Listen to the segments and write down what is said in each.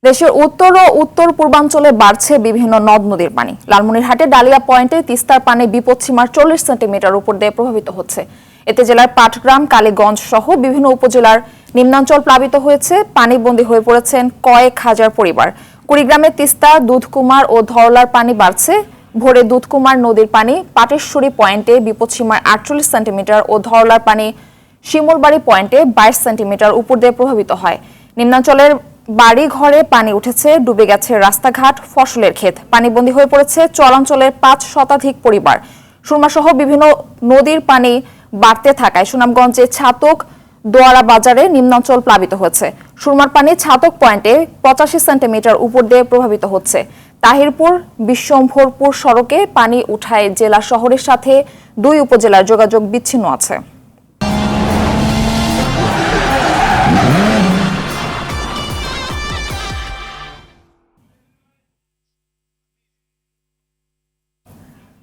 দেশের উত্তর ও উত্তর পূর্বাঞ্চলে বাড়ছে বিভিন্ন নদ নদীর পানি। লালমনিরহাটে ডালিয়া পয়েন্টে তিস্তার পানি বিপদসীমার 40 সেন্টিমিটার উপর দিয়ে প্রভাবিত হচ্ছে। এতে জেলার পাটগ্রাম, কালীগঞ্জ সহ বিভিন্ন উপজেলার নিম্নাঞ্চল প্লাবিত হয়েছে। পানিবন্দী হয়ে পড়েছেন কয়েক হাজার পরিবার। কুড়িগ্রামে তিস্তা, দুধকুমার ও ধরলার পানি বাড়ছে। ভোরে দুধকুমার নদীর পানি পাটেশ্বরী পয়েন্টে বিপদসীমার 48 সেন্টিমিটার ও ধরলার পানি শিমুলবাড়ি পয়েন্টে 22 সেন্টিমিটার উপর দিয়ে প্রভাবিত হয়। নিম্নাঞ্চলের বাড়ি ঘরে পানি উঠেছে, ডুবে গেছে রাস্তাঘাট, ফসলের ক্ষেত। পানিবন্দী হয়ে পড়েছে চরাঞ্চলের 5 শতাধিক পরিবার। সুরমা সহ বিভিন্ন নদীর পানি বাড়তে থাকায় সুনামগঞ্জে ছাতক দোয়ারা বাজারে নিম্নাঞ্চল প্লাবিত হয়েছে। সুরমার পানি ছাতক পয়েন্টে 85 সেন্টিমিটার উপর দিয়ে প্রভাবিত হচ্ছে। তাহিরপুর বিশ্বম্ভরপুর সড়কে পানি উঠায় জেলা শহরের সাথে 2 উপজেলার যোগাযোগ বিচ্ছিন্ন আছে।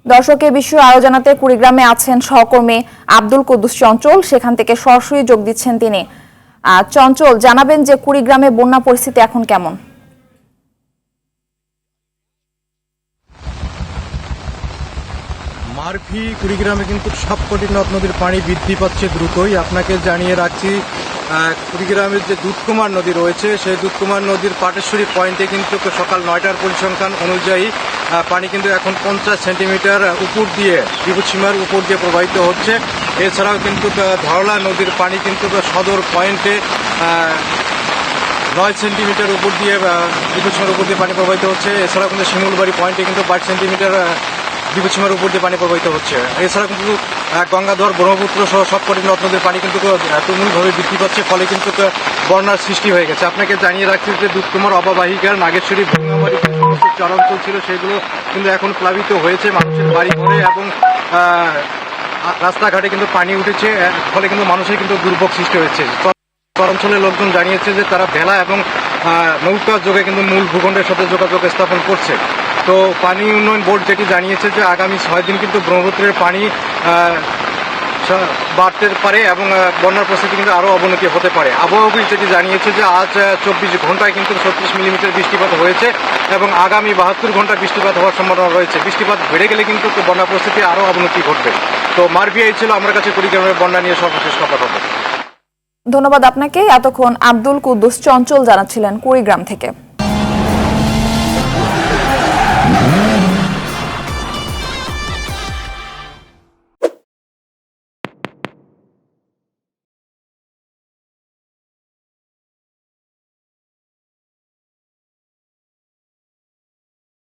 দর্শক, এই বিষয়ে আরো জানাতে কুড়িগ্রামে আছেন সহকর্মী আব্দুল কুদ্দুস চঞ্চল। সেখান থেকে সরাসরি যোগ দিচ্ছেন তিনি। চঞ্চল, জানাবেন যে কুড়িগ্রামে বন্যা পরিস্থিতি এখন কেমন? মারফি, কুড়িগ্রামে কিন্তু সবকটি নদ নদীর পানি বৃদ্ধি পাচ্ছে দ্রুতই। আপনাকে জানিয়ে রাখছি, কুড়িগ্রামের যে দুধকুমার নদী রয়েছে, সেই দুধকুমার নদীর পাটেশ্বরী পয়েন্টে কিন্তু সকাল 9টার পরিসংখ্যান অনুযায়ী পানি কিন্তু এখন 50 সেন্টিমিটার উপর দিয়ে বিপদসীমার উপর দিয়ে প্রবাহিত হচ্ছে। এছাড়াও কিন্তু ধরলা নদীর পানি কিন্তু সদর পয়েন্টে 9 সেন্টিমিটার উপর দিয়ে বিপদসীমার উপর দিয়ে পানি প্রবাহিত হচ্ছে। এছাড়াও কিন্তু শিমুলবাড়ি পয়েন্টে কিন্তু 22 সেন্টিমিটার বিপদসীমার উপর দিয়ে পানি প্রবাহিত হচ্ছে। এছাড়া কিন্তু গঙ্গাধর, ব্রহ্মপুত্র সহ সবকটি নদ নদীর পানি কিন্তু তুমুলভাবে বৃদ্ধি পাচ্ছে, ফলে কিন্তু বন্যার সৃষ্টি হয়ে গেছে। আপনাকে জানিয়ে রাখছি যে দুধকুমার, অববাহিকার, নাগেশ্বরী, ভুঙ্গামারি যে সমস্ত চরাঞ্চল ছিল সেগুলো কিন্তু এখন প্লাবিত হয়েছে। মানুষের বাড়ি ঘরে এবং রাস্তাঘাটে কিন্তু পানি উঠেছে, ফলে কিন্তু মানুষের কিন্তু দুর্ভোগ সৃষ্টি হয়েছে। চরাঞ্চলের লোকজন জানিয়েছে যে তারা ভেলা এবং নৌকা যোগে কিন্তু মূল ভূখণ্ডের সাথে যোগাযোগ স্থাপন করছে। তো পানি উন্নয়ন বোর্ড যেটি জানিয়েছে যে আগামী 6 দিন কিন্তু ব্রহ্মপুত্রের পানি বাড়তে পারে এবং বন্যার পরিস্থিতি কিন্তু আরও অবনতি হতে পারে। আবহাওয়া অফিস যেটি জানিয়েছে যে আজ 24 ঘন্টায় কিন্তু 36 মিলিমিটার বৃষ্টিপাত হয়েছে এবং আগামী 72 ঘন্টা বৃষ্টিপাত হওয়ার সম্ভাবনা রয়েছে। বৃষ্টিপাত বেড়ে গেলে কিন্তু বন্যা পরিস্থিতি আরও অবনতি ঘটবে। তো মারভিয়াই ছিল আমার কাছে কুড়িগ্রামের বন্যা নিয়ে সর্বশেষ খবর হবে। ধন্যবাদ আপনাকে। এতক্ষণ আব্দুল কুদ্দুস চঞ্চল জানাচ্ছিলেন কুড়িগ্রাম থেকে।